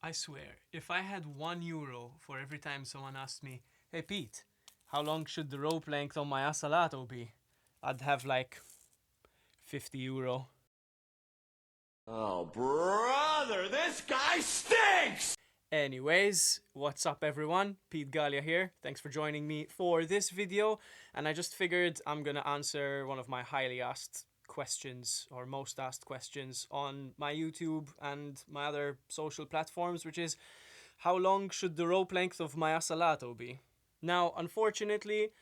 I swear, if I had €1 for every time someone asked me, "Hey Pete, how long should the rope length on my Asalato be?" I'd have like €50. Oh, brother, this guy stinks! Anyways, what's up everyone? Pete Gallia here. Thanks for joining me for this video. And I just figured I'm gonna answer one of my highly asked questions, or most asked questions, on my YouTube and my other social platforms, which is, how long should the rope length of my Asalato be? Now, unfortunately,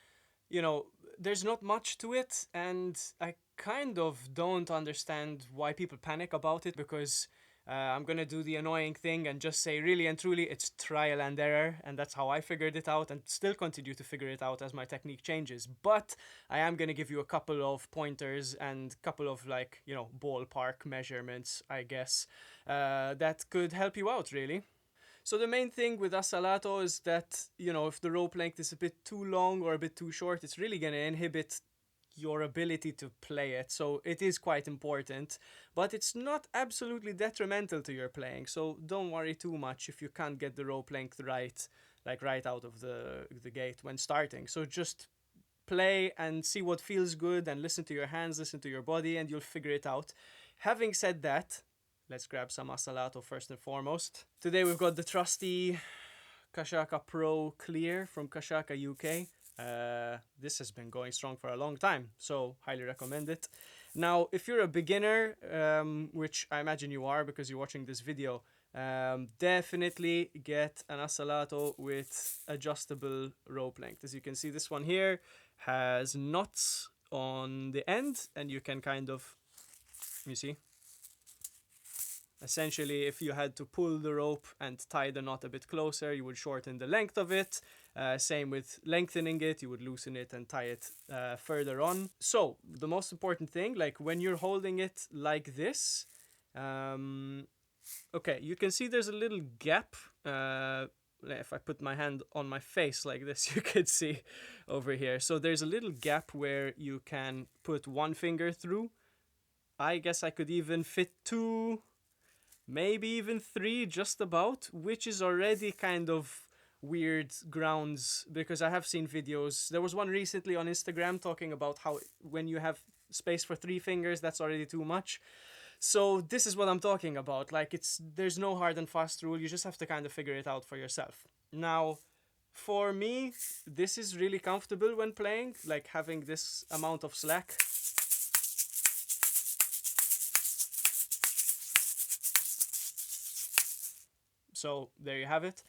there's not much to it, and I kind of don't understand why people panic about it, because I'm gonna do the annoying thing and just say, really and truly, it's trial and error, and that's how I figured it out and still continue to figure it out as my technique changes. But I am gonna give you a couple of pointers and couple of, ballpark measurements, I guess, that could help you out, really. So the main thing with Asalato is that, if the rope length is a bit too long or a bit too short, it's really going to inhibit your ability to play it. So it is quite important, but it's not absolutely detrimental to your playing. So don't worry too much if you can't get the rope length right, like right out of the gate when starting. So just play and see what feels good and listen to your hands, listen to your body, and you'll figure it out. Having said that, let's grab some Asalato first and foremost. Today we've got the trusty Kashaka Pro Clear from Kashaka UK. This has been going strong for a long time, so highly recommend it. Now, if you're a beginner, which I imagine you are because you're watching this video, definitely get an Asalato with adjustable rope length. As you can see, this one here has knots on the end, and you can kind of, you see, essentially, if you had to pull the rope and tie the knot a bit closer, you would shorten the length of it. Same with lengthening it, you would loosen it and tie it further on. So, the most important thing, like when you're holding it like this, okay, you can see there's a little gap. If I put my hand on my face like this, you could see over here. So there's a little gap where you can put one finger through. I guess I could even fit two, maybe even three, just about, which is already kind of weird grounds, because I have seen videos. There was one recently on Instagram talking about how when you have space for three fingers, that's already too much. So this is what I'm talking about. Like, there's no hard and fast rule. You just have to kind of figure it out for yourself. Now, for me, this is really comfortable when playing, like having this amount of slack. So there you have it.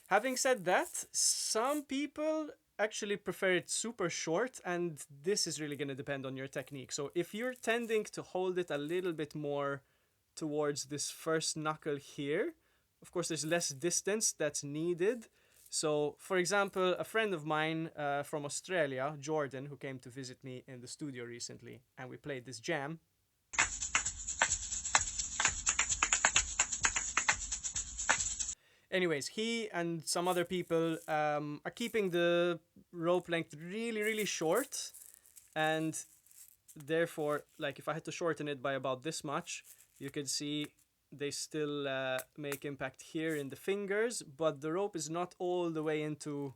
Having said that, some people actually prefer it super short, and this is really going to depend on your technique. So if you're tending to hold it a little bit more towards this first knuckle here, of course there's less distance that's needed. So, for example, a friend of mine from Australia, Jordan, who came to visit me in the studio recently, and we played this jam. Anyways, he and some other people are keeping the rope length really, really short, and therefore, like, if I had to shorten it by about this much, you could see they still make impact here in the fingers, but the rope is not all the way into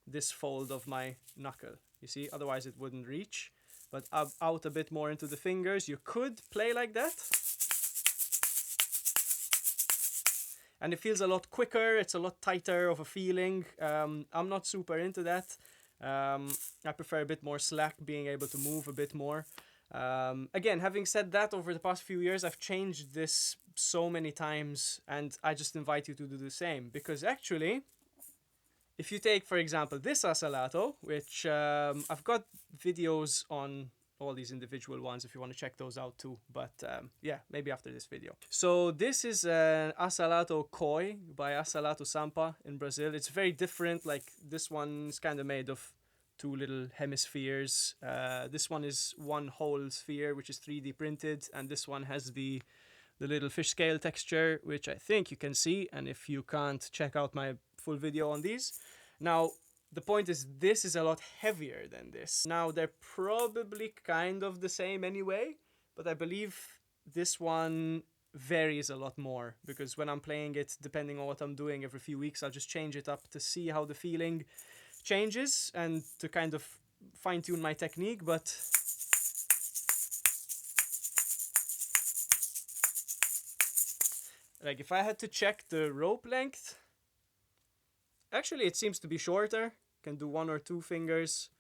this fold of my knuckle. You see, otherwise it wouldn't reach, but out a bit more into the fingers. You could play like that, and it feels a lot quicker. It's a lot tighter of a feeling. I'm not super into that. I prefer a bit more slack, being able to move a bit more. Again, having said that, over the past few years, I've changed this so many times, and I just invite you to do the same. Because actually, if you take, for example, this Asalato, which I've got videos on all these individual ones if you want to check those out too, but yeah, maybe after this video. So this is an Asalato Koi by Asalato Sampa in Brazil. It's very different. Like, this one's kind of made of two little hemispheres. This one is one whole sphere, which is 3D printed, and this one has the little fish scale texture, which I think you can see, and if you can't, check out my full video on these. Now, the point is, this is a lot heavier than this. Now, they're probably kind of the same anyway, but I believe this one varies a lot more, because when I'm playing it, depending on what I'm doing every few weeks, I'll just change it up to see how the feeling changes and to kind of fine tune my technique. But like if I had to check the rope length, actually it seems to be shorter. Can do 1 or 2 fingers,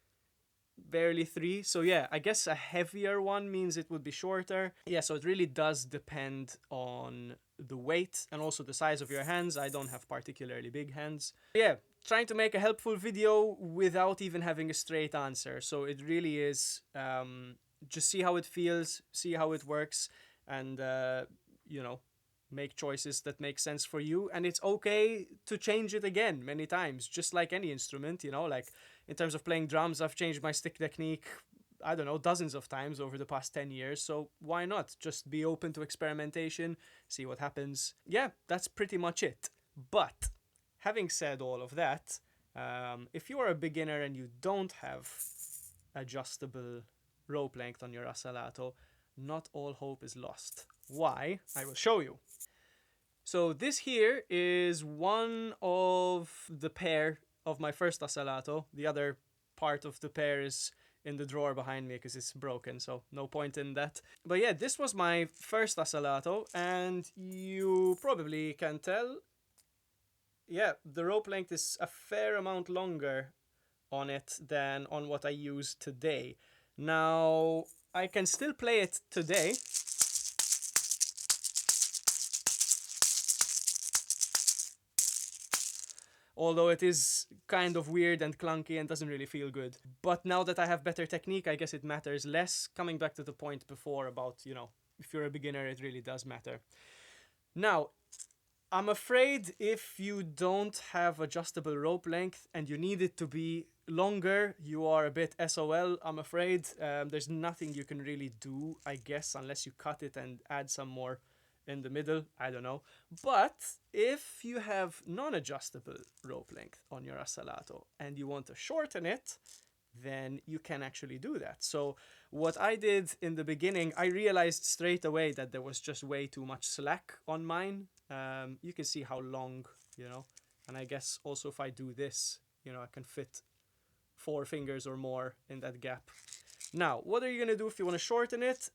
barely 3. So yeah, I guess a heavier one means it would be shorter. Yeah, so it really does depend on the weight and also the size of your hands. I don't have particularly big hands. Yeah, trying to make a helpful video without even having a straight answer. So it really is just see how it feels, see how it works, and you know, make choices that make sense for you. And it's okay to change it again many times, just like any instrument, you know. Like in terms of playing drums, I've changed my stick technique, I don't know, dozens of times over the past 10 years. So why not just be open to experimentation, see what happens? Yeah, that's pretty much it. But having said all of that, if you are a beginner and you don't have adjustable rope length on your Asalato, not all hope is lost. Why? I will show you. So this here is one of the pair of my first Asalato. The other part of the pair is in the drawer behind me because it's broken, so no point in that. But yeah, this was my first Asalato, and you probably can tell, yeah, the rope length is a fair amount longer on it than on what I use today. Now, I can still play it today. Although it is kind of weird and clunky and doesn't really feel good. But now that I have better technique, I guess it matters less. Coming back to the point before about, you know, if you're a beginner, it really does matter. Now, I'm afraid if you don't have adjustable rope length and you need it to be longer, you are a bit SOL, I'm afraid. There's nothing you can really do, I guess, unless you cut it and add some more in the middle, I don't know. But if you have non-adjustable rope length on your Asalato and you want to shorten it, then you can actually do that. So what I did in the beginning, I realized straight away that there was just way too much slack on mine. You can see how long, you know, and I guess also if I do this, you know, I can fit 4 fingers or more in that gap. Now, what are you going to do if you want to shorten it?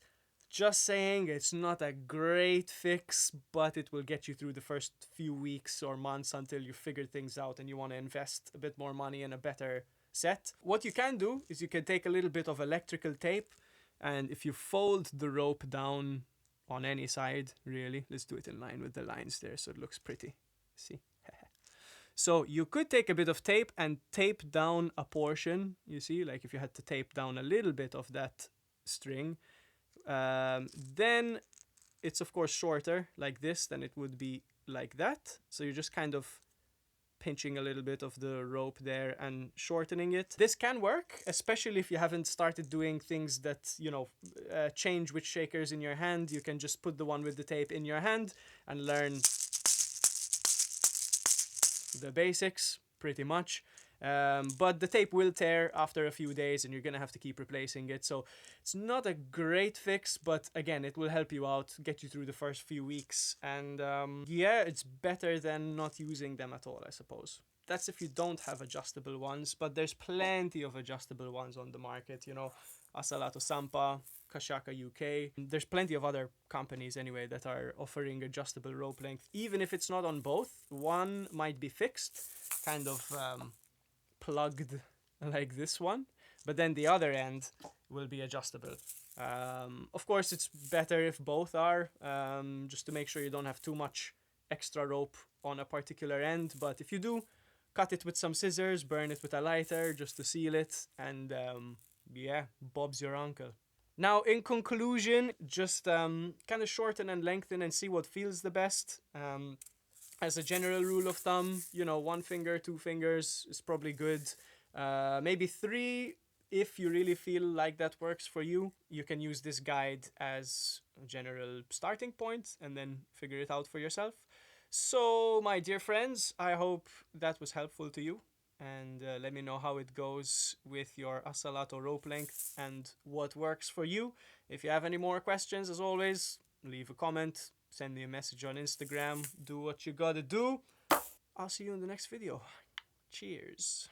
Just saying, it's not a great fix, but it will get you through the first few weeks or months until you figure things out and you want to invest a bit more money in a better set. What you can do is you can take a little bit of electrical tape, and if you fold the rope down on any side, really, let's do it in line with the lines there so it looks pretty. See? So you could take a bit of tape and tape down a portion, you see, like if you had to tape down a little bit of that string, then it's of course shorter like this than it would be like that. So you're just kind of pinching a little bit of the rope there and shortening it. This can work, especially if you haven't started doing things that, you know, change which shakers in your hand. You can just put the one with the tape in your hand and learn the basics pretty much. But the tape will tear after a few days and you're gonna have to keep replacing it. So it's not a great fix, but again, it will help you out, get you through the first few weeks. And yeah, it's better than not using them at all, I suppose. That's if you don't have adjustable ones, but there's plenty of adjustable ones on the market, you know, Asalato Sampa, Kashaka UK. There's plenty of other companies anyway that are offering adjustable rope length. Even if it's not on both, one might be fixed, kind of plugged like this one, but then the other end will be adjustable. Of course, it's better if both are, just to make sure you don't have too much extra rope on a particular end. But if you do, cut it with some scissors, burn it with a lighter just to seal it, and yeah, Bob's your uncle. Now, in conclusion, just kind of shorten and lengthen and see what feels the best. As a general rule of thumb, you know, 1 finger, 2 fingers is probably good. Maybe 3 if you really feel like that works for you. You can use this guide as a general starting point and then figure it out for yourself. So, my dear friends, I hope that was helpful to you. And let me know how it goes with your Asalato rope length and what works for you. If you have any more questions, as always, leave a comment. send me a message on Instagram, do what you gotta do. I'll see you in the next video. Cheers.